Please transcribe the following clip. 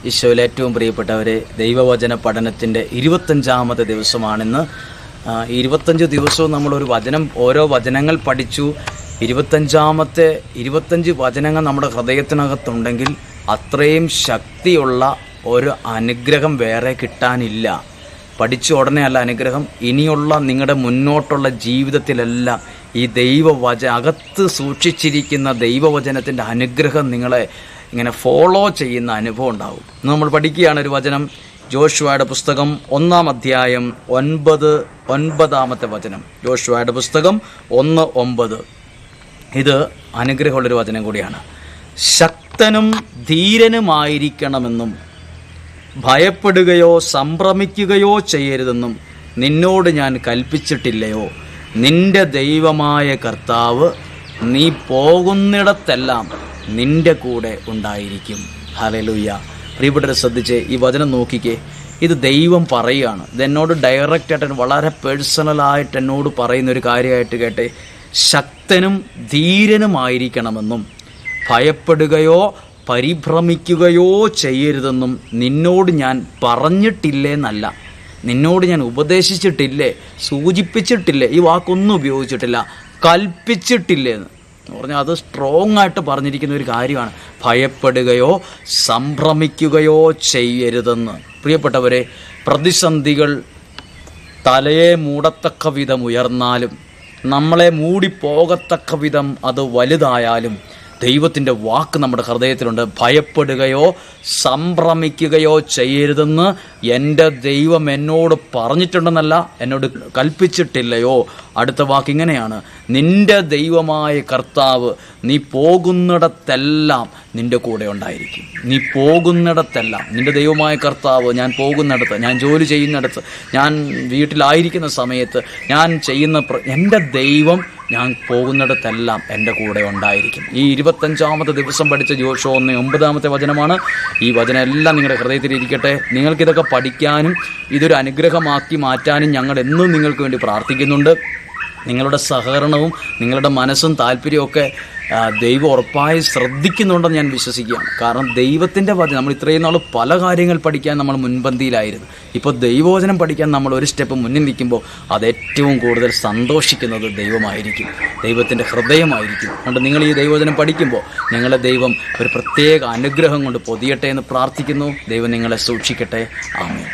ഈശോയിൽ ഏറ്റവും പ്രിയപ്പെട്ടവരെ, ദൈവവചന പഠനത്തിൻ്റെ 25ാമത്തെ ദിവസമാണിന്ന്. 25 ദിവസവും നമ്മളൊരു വചനം, ഓരോ വചനങ്ങൾ പഠിച്ചു. 25 വചനങ്ങൾ നമ്മുടെ ഹൃദയത്തിനകത്തുണ്ടെങ്കിൽ അത്രയും ശക്തിയുള്ള ഒരു അനുഗ്രഹം വേറെ കിട്ടാനില്ല. പഠിച്ച ഉടനെ അല്ല അനുഗ്രഹം, ഇനിയുള്ള നിങ്ങളുടെ മുന്നോട്ടുള്ള ജീവിതത്തിലെല്ലാം ഈ അകത്ത് സൂക്ഷിച്ചിരിക്കുന്ന ദൈവവചനത്തിൻ്റെ അനുഗ്രഹം നിങ്ങളെ ഇങ്ങനെ ഫോളോ ചെയ്യുന്ന അനുഭവം ഉണ്ടാവും. നമ്മൾ പഠിക്കുകയാണ് ഒരു വചനം, ജോഷുവയുടെ പുസ്തകം 1-ാം അധ്യായം 9-ാമത്തെ വചനം. ജോഷുവയുടെ പുസ്തകം 1:9. ഇത് അനുഗ്രഹമുള്ളൊരു വചനം കൂടിയാണ്. ശക്തനും ധീരനുമായിരിക്കണമെന്നും ഭയപ്പെടുകയോ സംഭ്രമിക്കുകയോ ചെയ്യരുതെന്നും നിന്നോട് ഞാൻ കൽപ്പിച്ചിട്ടില്ലയോ? നിന്റെ ദൈവമായ കർത്താവ് നീ പോകുന്നിടത്തെല്ലാം നിന്റെ കൂടെ ഉണ്ടായിരിക്കും. ഹല്ലേലൂയ. പ്രിയപ്പെട്ടവരെ, ശ്രദ്ധിച്ച് ഈ വചനം നോക്കിക്കേ. ഇത് ദൈവം പറയുകയാണ്. ഇതെന്നോട് ഡയറക്റ്റായിട്ട് വളരെ പേഴ്സണലായിട്ട് എന്നോട് പറയുന്ന ഒരു കാര്യമായിട്ട് കേട്ടെ. ശക്തനും ധീരനുമായിരിക്കണമെന്നും ഭയപ്പെടുകയോ പരിഭ്രമിക്കുകയോ ചെയ്യരുതെന്നും നിന്നോട് ഞാൻ പറഞ്ഞിട്ടില്ലേന്നല്ല, നിന്നോട് ഞാൻ ഉപദേശിച്ചിട്ടില്ലേ, സൂചിപ്പിച്ചിട്ടില്ലേ, ഈ വാക്കൊന്നും ഉപയോഗിച്ചിട്ടില്ല, കൽപ്പിച്ചിട്ടില്ലേന്ന് പറഞ്ഞാൽ അത് സ്ട്രോങ് ആയിട്ട് പറഞ്ഞിരിക്കുന്ന ഒരു കാര്യമാണ്. ഭയപ്പെടുകയോ സംഭ്രമിക്കുകയോ ചെയ്യരുതെന്ന്. പ്രിയപ്പെട്ടവരെ, പ്രതിസന്ധികൾ തലയെ മൂടത്തക്ക വിധം ഉയർന്നാലും നമ്മളെ മൂടിപ്പോകത്തക്ക വിധം അത് വലുതായാലും ദൈവത്തിൻ്റെ വാക്ക് നമ്മുടെ ഹൃദയത്തിലുണ്ട്. ഭയപ്പെടുകയോ സംഭ്രമിക്കുകയോ ചെയ്യരുതെന്ന് എൻ്റെ ദൈവം എന്നോട് പറഞ്ഞിട്ടുണ്ടെന്നല്ല, എന്നോട് കൽപ്പിച്ചിട്ടില്ലയോ? അടുത്ത വാക്ക് ഇങ്ങനെയാണ്, നിൻ്റെ ദൈവമായ കർത്താവ് നീ പോകുന്നിടത്തെല്ലാം നിൻ്റെ കൂടെ ഉണ്ടായിരിക്കും. നീ പോകുന്നിടത്തെല്ലാം നിൻ്റെ ദൈവമായ കർത്താവ്, ഞാൻ പോകുന്നിടത്ത്, ഞാൻ ജോലി ചെയ്യുന്നിടത്ത്, ഞാൻ വീട്ടിലായിരിക്കുന്ന സമയത്ത്, ഞാൻ ചെയ്യുന്ന എൻ്റെ ദൈവം ഞാൻ പോകുന്നിടത്തെല്ലാം എൻ്റെ കൂടെ ഉണ്ടായിരിക്കും. ഈ 25ാമത്തെ ദിവസം പഠിച്ച ജോഷുവ 1:9 വചനമാണ്. ഈ വചനം എല്ലാം നിങ്ങളുടെ ഹൃദയത്തിലിരിക്കട്ടെ. നിങ്ങൾക്കിതൊക്കെ പഠിക്കാനും ഇതൊരു അനുഗ്രഹമാക്കി മാറ്റാനും ഞങ്ങൾ എന്നും നിങ്ങൾക്ക് വേണ്ടി പ്രാർത്ഥിക്കുന്നുണ്ട്. നിങ്ങളുടെ സഹകരണവും നിങ്ങളുടെ മനസ്സും താല്പര്യമൊക്കെ ദൈവം ഉറപ്പായി ശ്രദ്ധിക്കുന്നുണ്ടെന്ന് ഞാൻ വിശ്വസിക്കുകയാണ്. കാരണം ദൈവത്തിൻ്റെ വചനം, നമ്മൾ ഇത്രയും നാൾ പല കാര്യങ്ങൾ പഠിക്കാൻ നമ്മൾ മുൻപന്തിയിലായിരുന്നു. ഇപ്പോൾ ദൈവവചനം പഠിക്കാൻ നമ്മൾ ഒരു സ്റ്റെപ്പ് മുന്നിൽ നിൽക്കുമ്പോൾ അത് ഏറ്റവും കൂടുതൽ സന്തോഷിക്കുന്നത് ദൈവമായിരിക്കും, ദൈവത്തിൻ്റെ ഹൃദയമായിരിക്കും. അതുകൊണ്ട് നിങ്ങൾ ഈ ദൈവവചനം പഠിക്കുമ്പോൾ നിങ്ങളെ ദൈവം ഒരു പ്രത്യേക അനുഗ്രഹം കൊണ്ട് പൊതിയട്ടെ എന്ന് പ്രാർത്ഥിക്കുന്നു. ദൈവം നിങ്ങളെ സൂക്ഷിക്കട്ടെ. ആമേൻ.